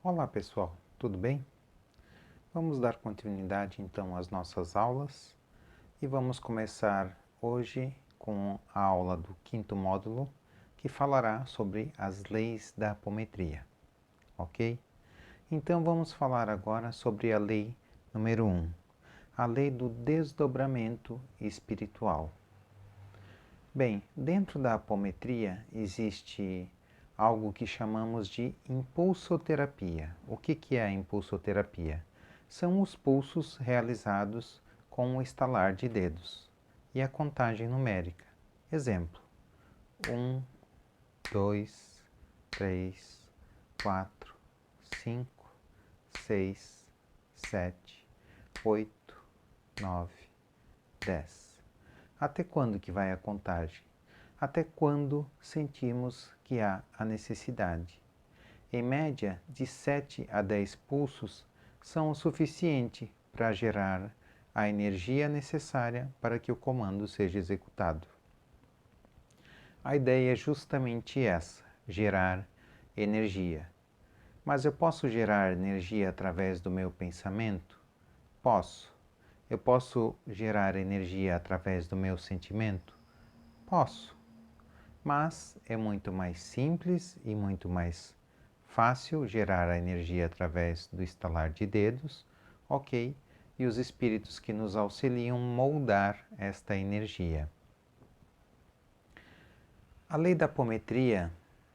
Olá pessoal, tudo bem? Vamos dar continuidade então às nossas aulas e vamos começar hoje com a aula do quinto módulo que falará sobre as leis da apometria, ok? Então vamos falar agora sobre a lei número 1, a lei do desdobramento espiritual. Bem, dentro da apometria existe algo que chamamos de impulsoterapia. O que é a impulsoterapia? São os pulsos realizados com o estalar de dedos e a contagem numérica. Exemplo: 1, 2, 3, 4, 5, 6, 7, 8, 9, 10. Até quando que vai a contagem? Até quando sentimos que há a necessidade. Em média, de 7 a 10 pulsos são o suficiente para gerar a energia necessária para que o comando seja executado. A ideia é justamente essa, gerar energia. Mas eu posso gerar energia através do meu pensamento? Posso. Eu posso gerar energia através do meu sentimento? Posso. Mas é muito mais simples e muito mais fácil gerar a energia através do estalar de dedos, ok? E os espíritos que nos auxiliam moldar esta energia. A lei da apometria,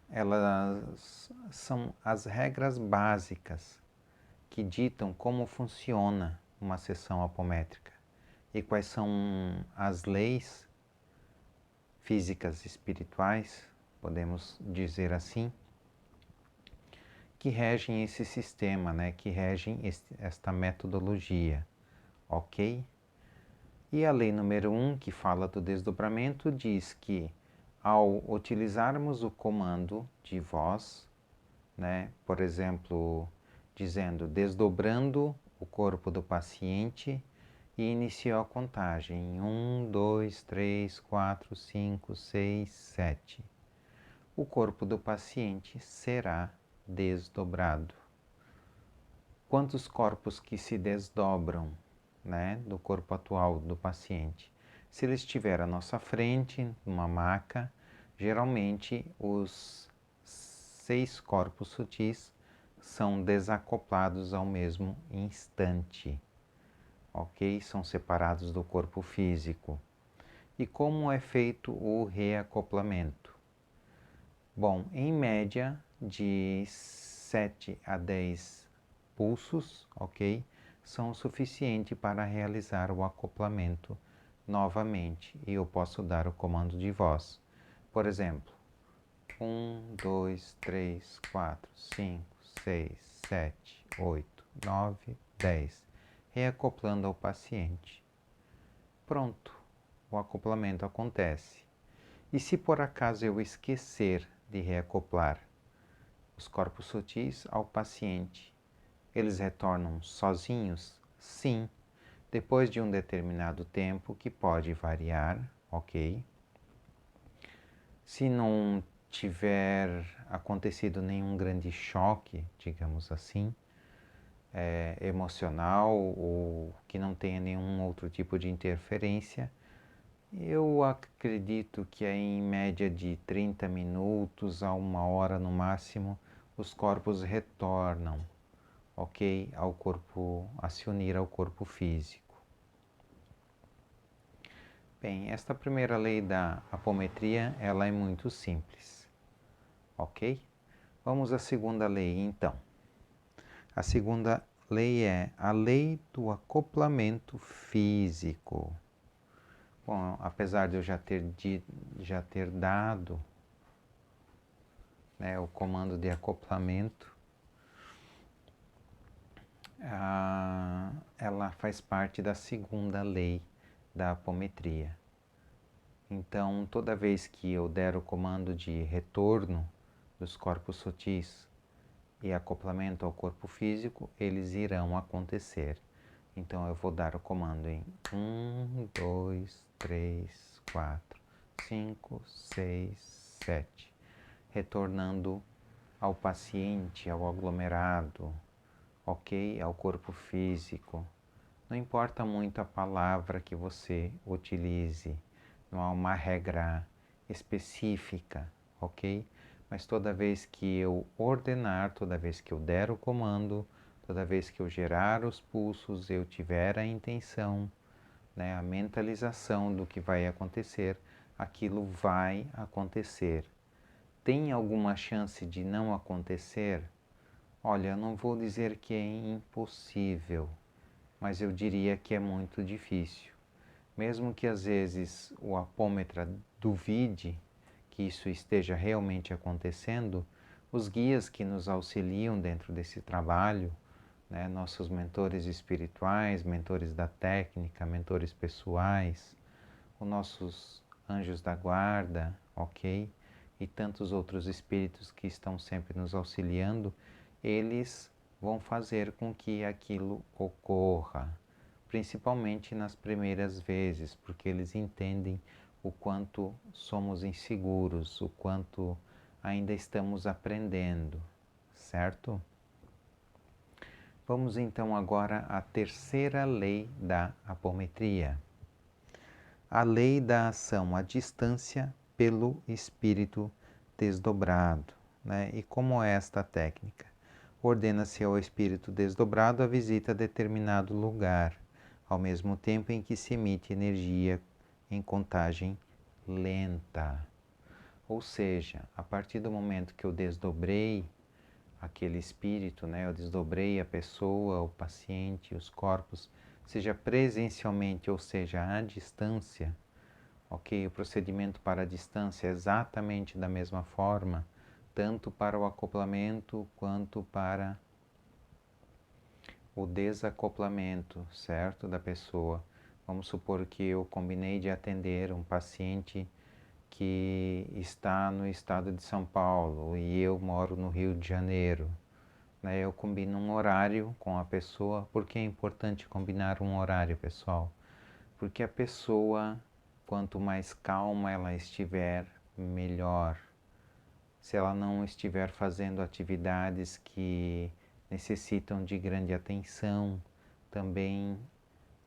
elas são as regras básicas que ditam como funciona uma sessão apométrica e quais são as leis físicas espirituais, podemos dizer assim, que regem esse sistema, né? Que regem esta metodologia, ok? E a lei número 1, que fala do desdobramento, diz que ao utilizarmos o comando de voz, né? Por exemplo, dizendo desdobrando o corpo do paciente e iniciou a contagem. 1, 2, 3, 4, 5, 6, 7. O corpo do paciente será desdobrado. Quantos corpos que se desdobram, né, do corpo atual do paciente? Se ele estiver à nossa frente, numa maca, geralmente os 6 corpos sutis são desacoplados ao mesmo instante, ok? São separados do corpo físico. E como é feito o reacoplamento? Bom, em média, de 7 a 10 pulsos, ok? São o suficiente para realizar o acoplamento novamente. E eu posso dar o comando de voz. Por exemplo, 1, 2, 3, 4, 5, 6, 7, 8, 9, 10. Reacoplando ao paciente. Pronto, o acoplamento acontece. E se por acaso eu esquecer de reacoplar os corpos sutis ao paciente, eles retornam sozinhos? Sim, depois de um determinado tempo que pode variar, ok? Se não tiver acontecido nenhum grande choque, digamos assim, emocional ou que não tenha nenhum outro tipo de interferência, eu acredito que é em média de 30 minutos a 1 hora no máximo, os corpos retornam, ok? Ao corpo, a se unir ao corpo físico. Bem, esta primeira lei da apometria, ela é muito simples, ok? Vamos à segunda lei, então. A segunda lei é a lei do acoplamento físico. Bom, apesar de eu já ter dado, né, o comando de acoplamento, ela faz parte da segunda lei da apometria. Então, toda vez que eu der o comando de retorno dos corpos sutis e acoplamento ao corpo físico, eles irão acontecer. Então, eu vou dar o comando em 1, 2, 3, 4, 5, 6, 7, retornando ao paciente, ao aglomerado, ok? Ao corpo físico. Não importa muito a palavra que você utilize, não há uma regra específica, ok? Mas toda vez que eu ordenar, toda vez que eu der o comando, toda vez que eu gerar os pulsos, eu tiver a intenção, né, a mentalização do que vai acontecer, aquilo vai acontecer. Tem alguma chance de não acontecer? Olha, eu não vou dizer que é impossível, mas eu diria que é muito difícil. Mesmo que às vezes o apômetra duvide que isso esteja realmente acontecendo, os guias que nos auxiliam dentro desse trabalho, né, nossos mentores espirituais, mentores da técnica, mentores pessoais, os nossos anjos da guarda, ok? E tantos outros espíritos que estão sempre nos auxiliando, eles vão fazer com que aquilo ocorra, principalmente nas primeiras vezes, porque eles entendem o quanto somos inseguros, o quanto ainda estamos aprendendo, certo? Vamos então agora à terceira lei da apometria. A lei da ação à distância pelo espírito desdobrado. Né? E como é esta técnica? Ordena-se ao espírito desdobrado a visita a determinado lugar, ao mesmo tempo em que se emite energia em contagem lenta. Ou seja, a partir do momento que eu desdobrei aquele espírito, né, eu desdobrei a pessoa, o paciente, os corpos, seja presencialmente ou seja à distância, ok? O procedimento para a distância é exatamente da mesma forma, tanto para o acoplamento quanto para o desacoplamento, certo? Da pessoa. Vamos supor que eu combinei de atender um paciente que está no estado de São Paulo e eu moro no Rio de Janeiro. Né? Eu combino um horário com a pessoa. Por que é importante combinar um horário, pessoal? Porque a pessoa, quanto mais calma ela estiver, melhor. Se ela não estiver fazendo atividades que necessitam de grande atenção, também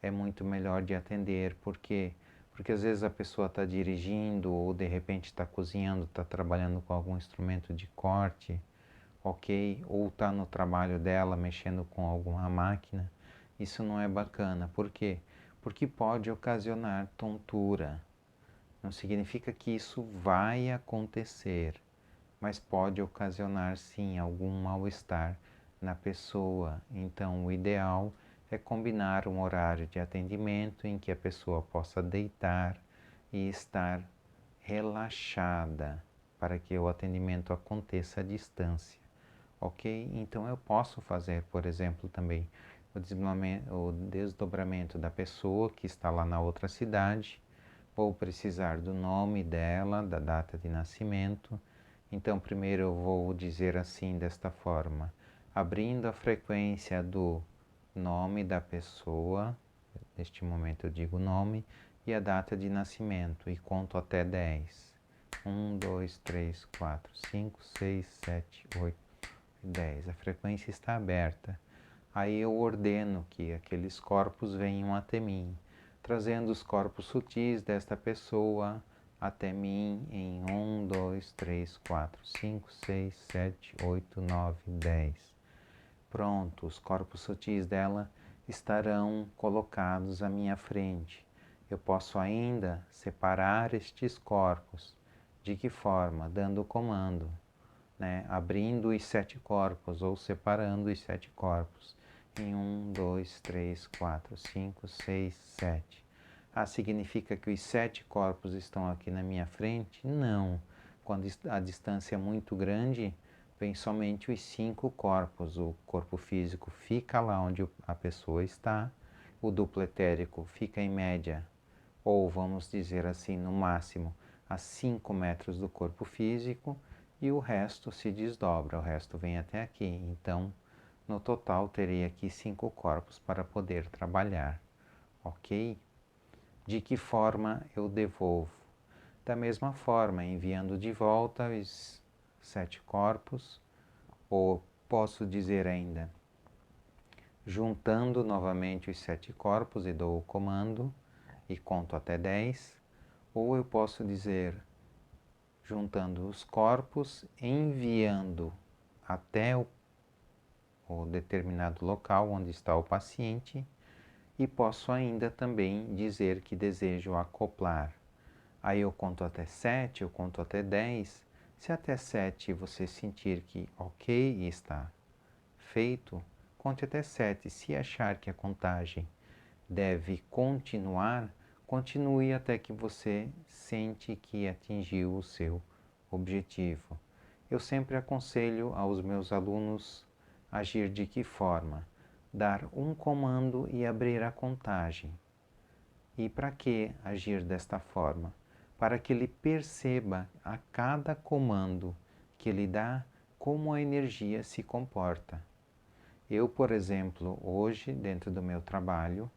é muito melhor de atender. Por quê? Porque às vezes a pessoa está dirigindo ou de repente está cozinhando, está trabalhando com algum instrumento de corte, ok? Ou está no trabalho dela mexendo com alguma máquina. Isso não é bacana. Por quê? Porque pode ocasionar tontura. Não significa que isso vai acontecer, mas pode ocasionar sim algum mal-estar na pessoa. Então, o ideal é combinar um horário de atendimento em que a pessoa possa deitar e estar relaxada para que o atendimento aconteça à distância. Ok? Então, eu posso fazer, por exemplo, também o desdobramento da pessoa que está lá na outra cidade. Vou precisar do nome dela, da data de nascimento. Então, primeiro eu vou dizer assim, desta forma, abrindo a frequência do nome da pessoa, neste momento eu digo nome, e a data de nascimento, e conto até 10. 1, 2, 3, 4, 5, 6, 7, 8, 10. A frequência está aberta. Aí eu ordeno que aqueles corpos venham até mim, trazendo os corpos sutis desta pessoa até mim em 1, 2, 3, 4, 5, 6, 7, 8, 9, 10. Pronto, os corpos sutis dela estarão colocados à minha frente. Eu posso ainda separar estes corpos. De que forma? Dando o comando, né? Abrindo os 7 corpos ou separando os 7 corpos em 1, 2, 3, 4, 5, 6, 7. Ah, significa que os 7 corpos estão aqui na minha frente? Não. Quando a distância é muito grande, vem somente os 5 corpos. O corpo físico fica lá onde a pessoa está, o duplo etérico fica em média, ou vamos dizer assim, no máximo, a 5 metros do corpo físico, e o resto se desdobra, o resto vem até aqui. Então, no total, terei aqui 5 corpos para poder trabalhar, ok? De que forma eu devolvo? Da mesma forma, enviando de volta os 7 corpos, Ou posso dizer ainda, juntando novamente os 7 corpos e dou o comando e conto até 10. Ou eu posso dizer, juntando os corpos, enviando até o determinado local onde está o paciente, e posso ainda também dizer que desejo acoplar. Aí eu conto até 7, eu conto até 10. Se até 7 você sentir que ok, está feito, conte até 7. Se achar que a contagem deve continuar, continue até que você sente que atingiu o seu objetivo. Eu sempre aconselho aos meus alunos agir de que forma? Dar um comando e abrir a contagem. E para que agir desta forma? Para que ele perceba a cada comando que ele dá como a energia se comporta. Eu, por exemplo, hoje, dentro do meu trabalho,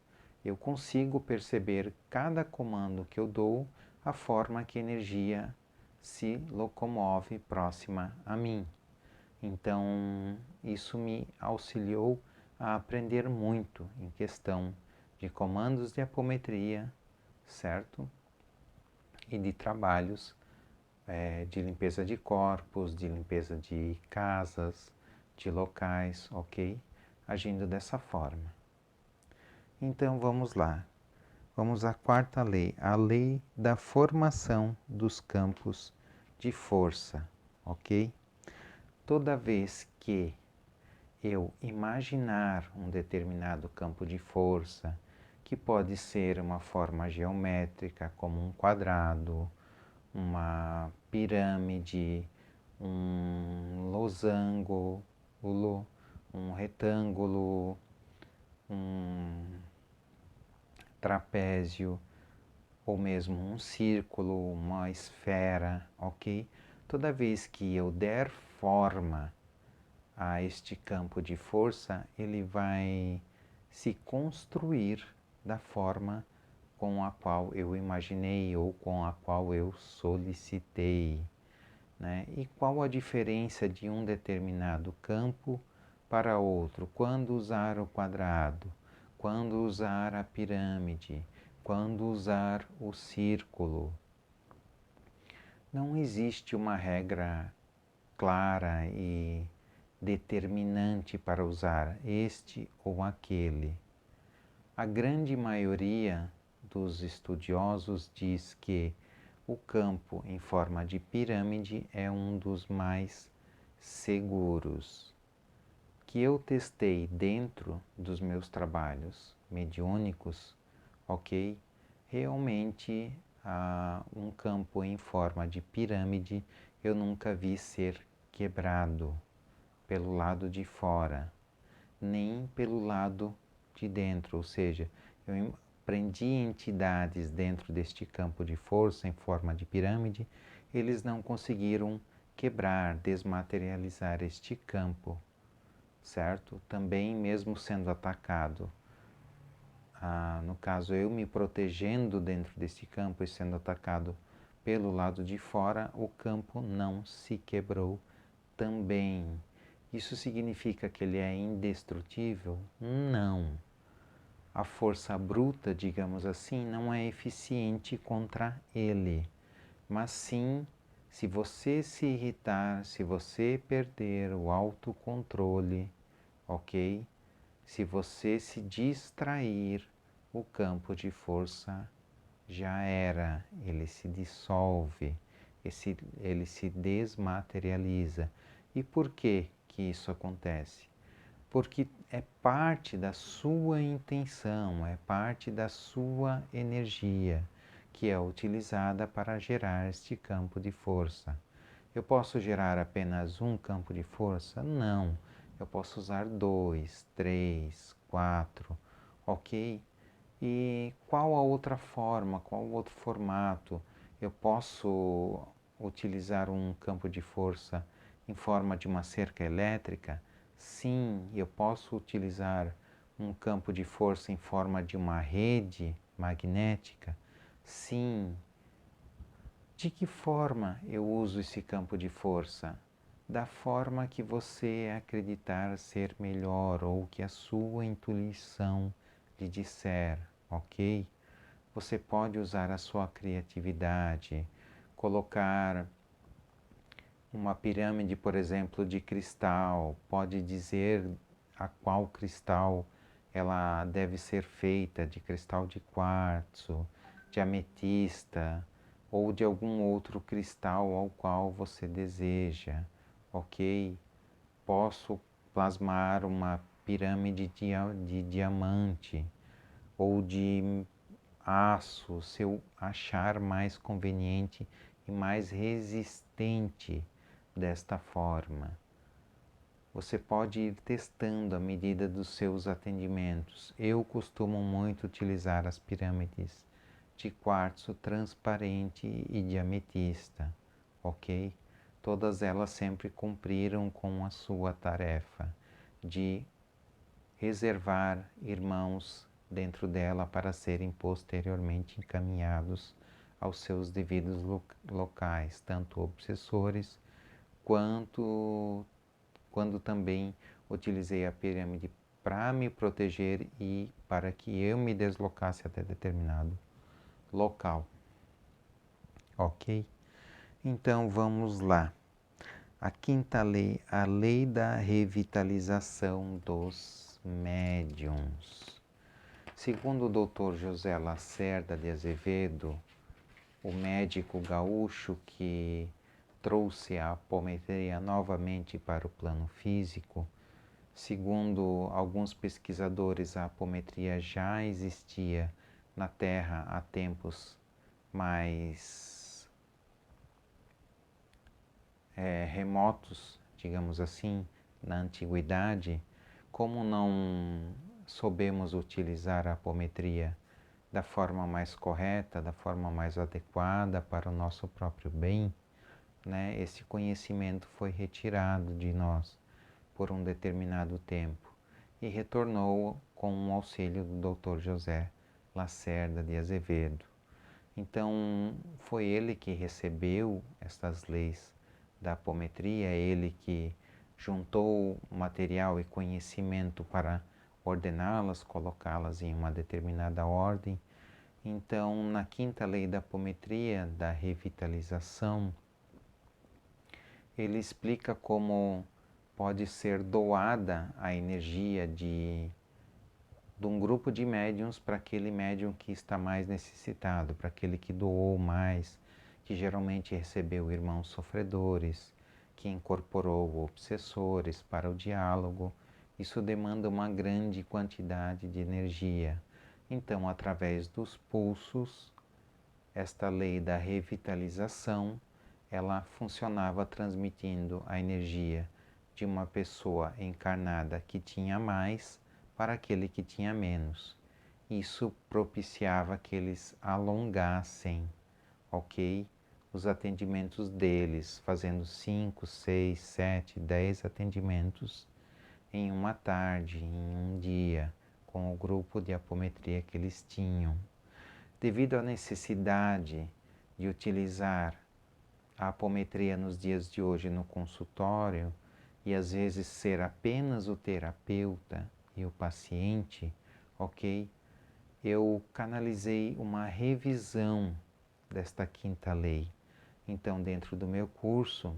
eu consigo perceber cada comando que eu dou, a forma que a energia se locomove próxima a mim. Então, isso me auxiliou a aprender muito em questão de comandos de apometria, certo? E de trabalhos de limpeza de corpos, de limpeza de casas, de locais, ok? Agindo dessa forma. Então vamos lá. Vamos à quarta lei, a lei da formação dos campos de força, ok? Toda vez que eu imaginar um determinado campo de força, que pode ser uma forma geométrica, como um quadrado, uma pirâmide, um losango, um retângulo, um trapézio, ou mesmo um círculo, uma esfera, ok? Toda vez que eu der forma a este campo de força, ele vai se construir da forma com a qual eu imaginei ou com a qual eu solicitei, né? E qual a diferença de um determinado campo para outro? Quando usar o quadrado? Quando usar a pirâmide? Quando usar o círculo? Não existe uma regra clara e determinante para usar este ou aquele. A grande maioria dos estudiosos diz que o campo em forma de pirâmide é um dos mais seguros, que eu testei dentro dos meus trabalhos mediúnicos, ok? Realmente, um campo em forma de pirâmide eu nunca vi ser quebrado pelo lado de fora, nem pelo lado de dentro, ou seja, eu prendi entidades dentro deste campo de força em forma de pirâmide, eles não conseguiram quebrar, desmaterializar este campo, certo? Também mesmo sendo atacado, no caso eu me protegendo dentro deste campo e sendo atacado pelo lado de fora, o campo não se quebrou também. Isso significa que ele é indestrutível? Não. A força bruta, digamos assim, não é eficiente contra ele. Mas sim, se você se irritar, se você perder o autocontrole, ok? Se você se distrair, o campo de força já era, ele se dissolve, ele se desmaterializa. E por que que isso acontece? Porque é parte da sua intenção, é parte da sua energia que é utilizada para gerar este campo de força. Eu posso gerar apenas um campo de força? Não. Eu posso usar 2, 3, 4, ok? E qual a outra forma, qual o outro formato? Eu posso utilizar um campo de força em forma de uma cerca elétrica? Sim, eu posso utilizar um campo de força em forma de uma rede magnética? Sim. De que forma eu uso esse campo de força? da forma que você acreditar ser melhor ou que a sua intuição lhe disser, ok? Você pode usar a sua criatividade, colocar uma pirâmide, por exemplo, de cristal, pode dizer a qual cristal ela deve ser feita, de cristal de quartzo, de ametista ou de algum outro cristal ao qual você deseja, ok? Posso plasmar uma pirâmide de diamante ou de aço, se eu achar mais conveniente e mais resistente desta forma. Você pode ir testando à medida dos seus atendimentos. Eu costumo muito utilizar as pirâmides de quartzo transparente e de ametista, ok? Todas elas sempre cumpriram com a sua tarefa de reservar irmãos dentro dela para serem posteriormente encaminhados aos seus devidos locais, tanto obsessores quanto quando também utilizei a pirâmide para me proteger e para que eu me deslocasse até determinado local. Ok? Então vamos lá. A quinta lei, a lei da revitalização dos médiuns. Segundo o Dr. José Lacerda de Azevedo, o médico gaúcho que trouxe a apometria novamente para o plano físico, segundo alguns pesquisadores, a apometria já existia na Terra há tempos mais remotos, digamos assim, na antiguidade. Como não soubemos utilizar a apometria da forma mais correta, da forma mais adequada para o nosso próprio bem, né? Esse conhecimento foi retirado de nós por um determinado tempo e retornou com o auxílio do Dr. José Lacerda de Azevedo. Então, foi ele que recebeu estas leis da apometria, ele que juntou material e conhecimento para ordená-las, colocá-las em uma determinada ordem. Então, na quinta lei da apometria, da revitalização, ele explica como pode ser doada a energia de um grupo de médiums para aquele médium que está mais necessitado, para aquele que doou mais, que geralmente recebeu irmãos sofredores, que incorporou obsessores para o diálogo. Isso demanda uma grande quantidade de energia. Então, através dos pulsos, esta lei da revitalização, ela funcionava transmitindo a energia de uma pessoa encarnada que tinha mais para aquele que tinha menos. Isso propiciava que eles alongassem, ok? Os atendimentos deles, fazendo 5, 6, 7, 10 atendimentos em uma tarde, em um dia, com o grupo de apometria que eles tinham. Devido à necessidade de utilizar a apometria nos dias de hoje no consultório e às vezes ser apenas o terapeuta e o paciente, ok? Eu canalizei uma revisão desta quinta lei. Então, dentro do meu curso,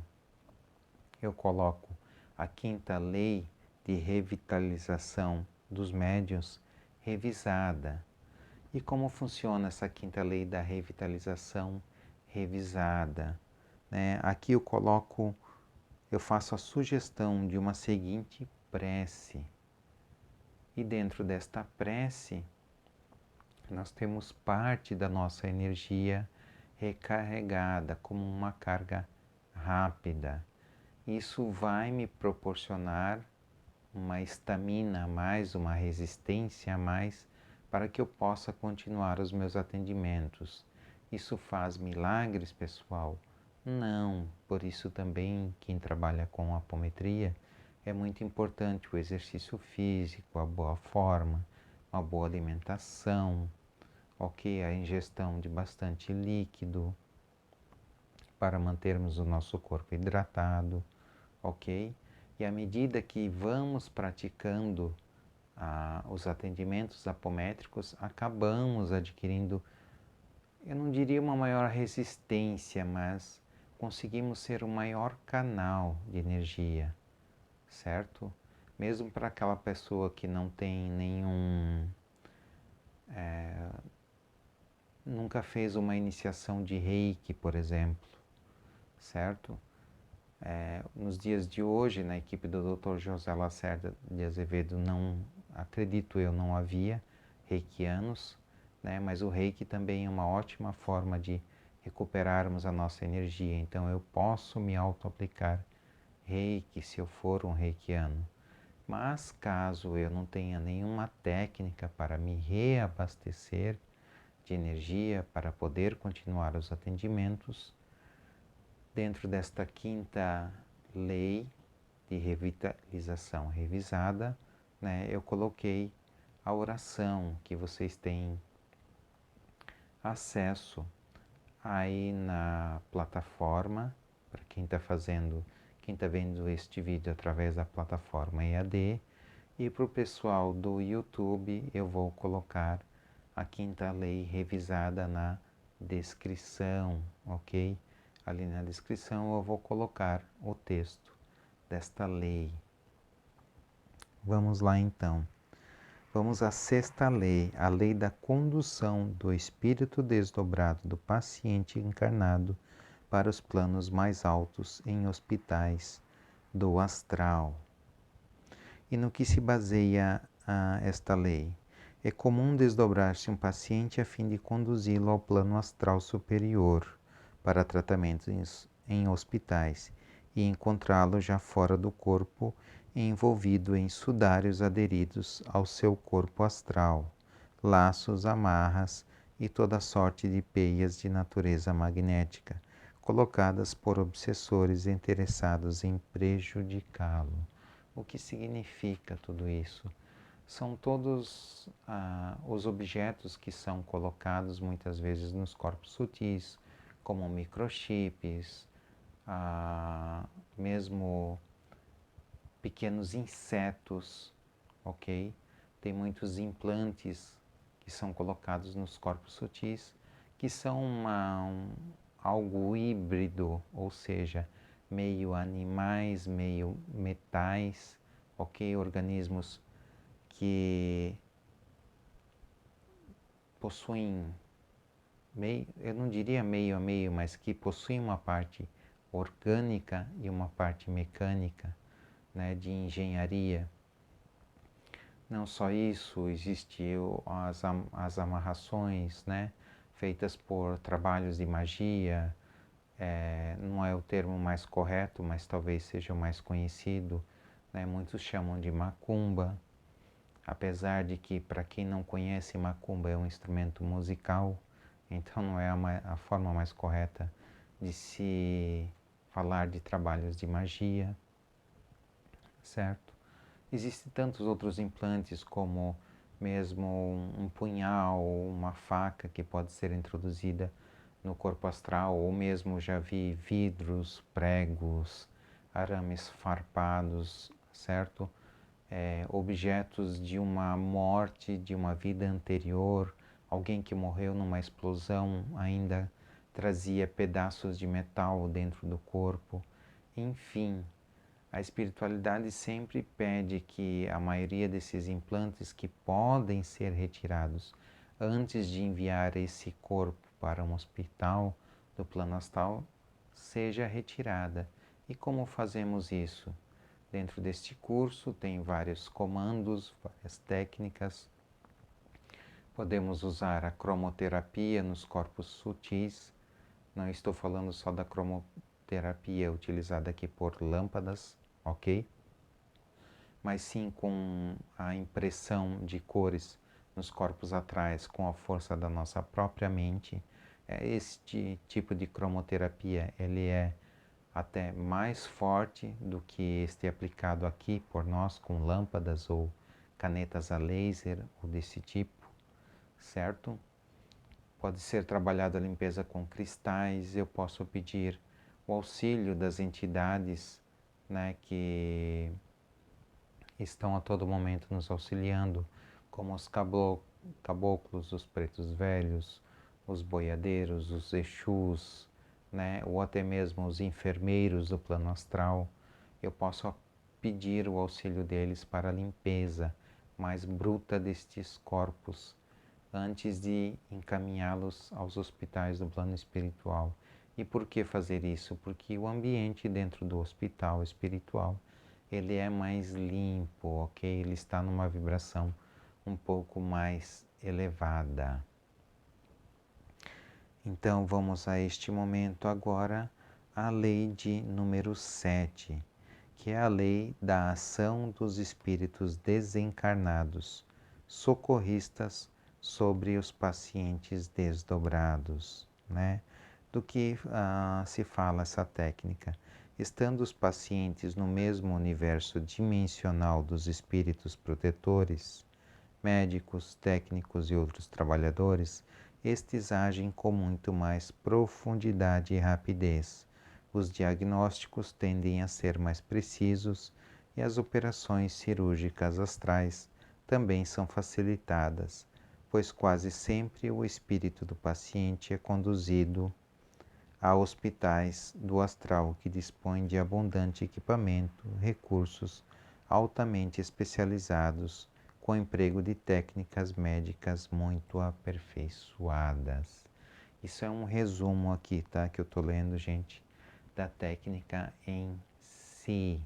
eu coloco a quinta lei de revitalização dos médiuns revisada. E como funciona essa quinta lei da revitalização revisada? Aqui eu faço a sugestão de uma seguinte prece. E dentro desta prece, nós temos parte da nossa energia recarregada como uma carga rápida. Isso vai me proporcionar uma estamina a mais, uma resistência a mais, para que eu possa continuar os meus atendimentos. Isso faz milagres, pessoal? Não. Por isso também quem trabalha com apometria é muito importante o exercício físico, a boa forma, uma boa alimentação, ok? A ingestão de bastante líquido para mantermos o nosso corpo hidratado, ok? E à medida que vamos praticando os atendimentos apométricos, acabamos adquirindo, eu não diria uma maior resistência, mas conseguimos ser um maior canal de energia, certo? Mesmo para aquela pessoa que não tem nenhum, nunca fez uma iniciação de Reiki, por exemplo, certo? Nos dias de hoje, na equipe do Dr. José Lacerda de Azevedo, não, acredito eu, não havia reikianos, né? Mas o reiki também é uma ótima forma de recuperarmos a nossa energia. Então eu posso me auto-aplicar reiki se eu for um reikiano. Mas caso eu não tenha nenhuma técnica para me reabastecer de energia para poder continuar os atendimentos, dentro desta quinta lei de revitalização revisada, né, eu coloquei a oração que vocês têm acesso aí na plataforma, para quem está vendo este vídeo através da plataforma EAD, e para o pessoal do YouTube eu vou colocar a quinta lei revisada na descrição, ok? Ali na descrição eu vou colocar o texto desta lei. Vamos lá então. Vamos à sexta lei, a lei da condução do espírito desdobrado do paciente encarnado para os planos mais altos em hospitais do astral. E no que se baseia esta lei? É comum desdobrar-se um paciente a fim de conduzi-lo ao plano astral superior para tratamentos em hospitais e encontrá-lo já fora do corpo, envolvido em sudários aderidos ao seu corpo astral, laços, amarras e toda sorte de peias de natureza magnética, colocadas por obsessores interessados em prejudicá-lo. O que significa tudo isso? São todos os objetos que são colocados muitas vezes nos corpos sutis, como microchips, mesmo pequenos insetos, ok? Tem muitos implantes que são colocados nos corpos sutis, que são algo híbrido, ou seja, meio animais, meio metais, ok? Organismos que possuem, eu não diria meio a meio, mas que possuem uma parte orgânica e uma parte mecânica, né, de engenharia. Não só isso, existem as amarrações, né, feitas por trabalhos de magia, não é o termo mais correto, mas talvez seja o mais conhecido, né, muitos chamam de macumba, apesar de que, para quem não conhece, macumba é um instrumento musical, então não é a forma mais correta de se falar de trabalhos de magia, certo? Existem tantos outros implantes, como mesmo um punhal ou uma faca que pode ser introduzida no corpo astral, ou mesmo já vi vidros, pregos, arames farpados, certo? Objetos de uma morte, de uma vida anterior, alguém que morreu numa explosão ainda trazia pedaços de metal dentro do corpo. Enfim, a espiritualidade sempre pede que a maioria desses implantes que podem ser retirados antes de enviar esse corpo para um hospital do plano astral seja retirada. E como fazemos isso? Dentro deste curso tem vários comandos, várias técnicas. Podemos usar a cromoterapia nos corpos sutis. Não estou falando só da cromoterapia utilizada aqui por lâmpadas, ok? Mas sim com a impressão de cores nos corpos atrás, com a força da nossa própria mente. Este tipo de cromoterapia, ele é até mais forte do que este aplicado aqui por nós com lâmpadas ou canetas a laser ou desse tipo, certo? Pode ser trabalhada a limpeza com cristais, eu posso pedir o auxílio das entidades né, que estão a todo momento nos auxiliando, como os caboclos, os pretos velhos, os boiadeiros, os exus, né, ou até mesmo os enfermeiros do plano astral. Eu posso pedir o auxílio deles para a limpeza mais bruta destes corpos, antes de encaminhá-los aos hospitais do plano espiritual. E por que fazer isso? Porque o ambiente dentro do hospital espiritual, ele é mais limpo, ok? Ele está numa vibração um pouco mais elevada. Então vamos a este momento agora, a lei de número 7, que é a lei da ação dos espíritos desencarnados, socorristas sobre os pacientes desdobrados, né? Do que se fala essa técnica? Estando os pacientes no mesmo universo dimensional dos espíritos protetores, médicos, técnicos e outros trabalhadores, estes agem com muito mais profundidade e rapidez. Os diagnósticos tendem a ser mais precisos e as operações cirúrgicas astrais também são facilitadas, pois quase sempre o espírito do paciente é conduzido a hospitais do astral que dispõem de abundante equipamento, recursos altamente especializados, com emprego de técnicas médicas muito aperfeiçoadas. Isso é um resumo aqui, tá? Que eu tô lendo, gente, da técnica em si.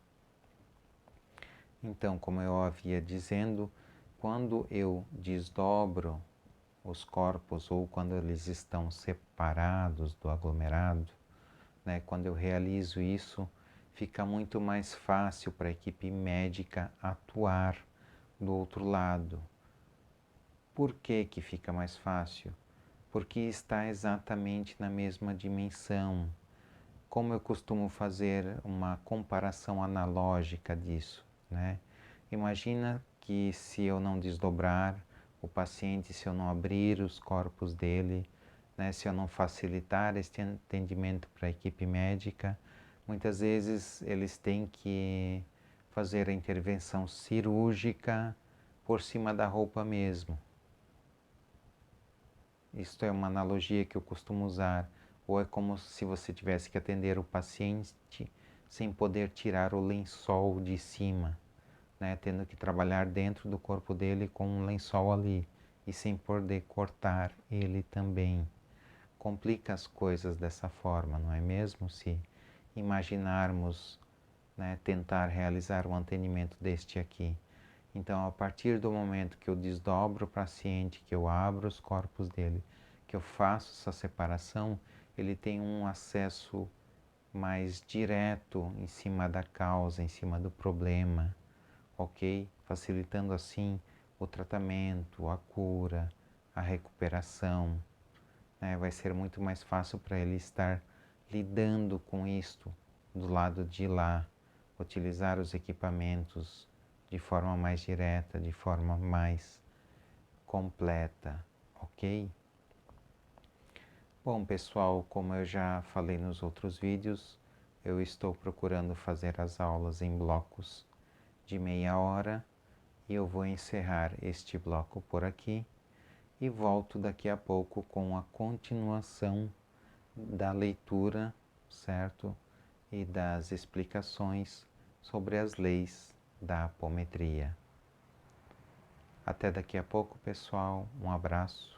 Então, como eu havia dizendo, quando eu desdobro os corpos ou quando eles estão separados do aglomerado, né, quando eu realizo isso, fica muito mais fácil para a equipe médica atuar do outro lado. Por que que fica mais fácil? Porque está exatamente na mesma dimensão. Como eu costumo fazer uma comparação analógica disso, né? Imagina que se eu não desdobrar o paciente, se eu não abrir os corpos dele, né, se eu não facilitar este atendimento para a equipe médica, muitas vezes eles têm que fazer a intervenção cirúrgica por cima da roupa mesmo. Isto é uma analogia que eu costumo usar. Ou é como se você tivesse que atender o paciente sem poder tirar o lençol de cima, né? Tendo que trabalhar dentro do corpo dele com um lençol ali e sem poder cortar ele também. Complica as coisas dessa forma, não é mesmo? Se imaginarmos, né, tentar realizar um atendimento deste aqui. Então, a partir do momento que eu desdobro o paciente, que eu abro os corpos dele, que eu faço essa separação, ele tem um acesso mais direto em cima da causa, em cima do problema, ok? Facilitando assim o tratamento, a cura, a recuperação, né? Vai ser muito mais fácil para ele estar lidando com isto do lado de lá, utilizar os equipamentos de forma mais direta, de forma mais completa, ok? Bom, pessoal, como eu já falei nos outros vídeos, eu estou procurando fazer as aulas em blocos de meia hora e eu vou encerrar este bloco por aqui e volto daqui a pouco com a continuação da leitura, certo? E das explicações sobre as leis da apometria. Até daqui a pouco, pessoal. Um abraço.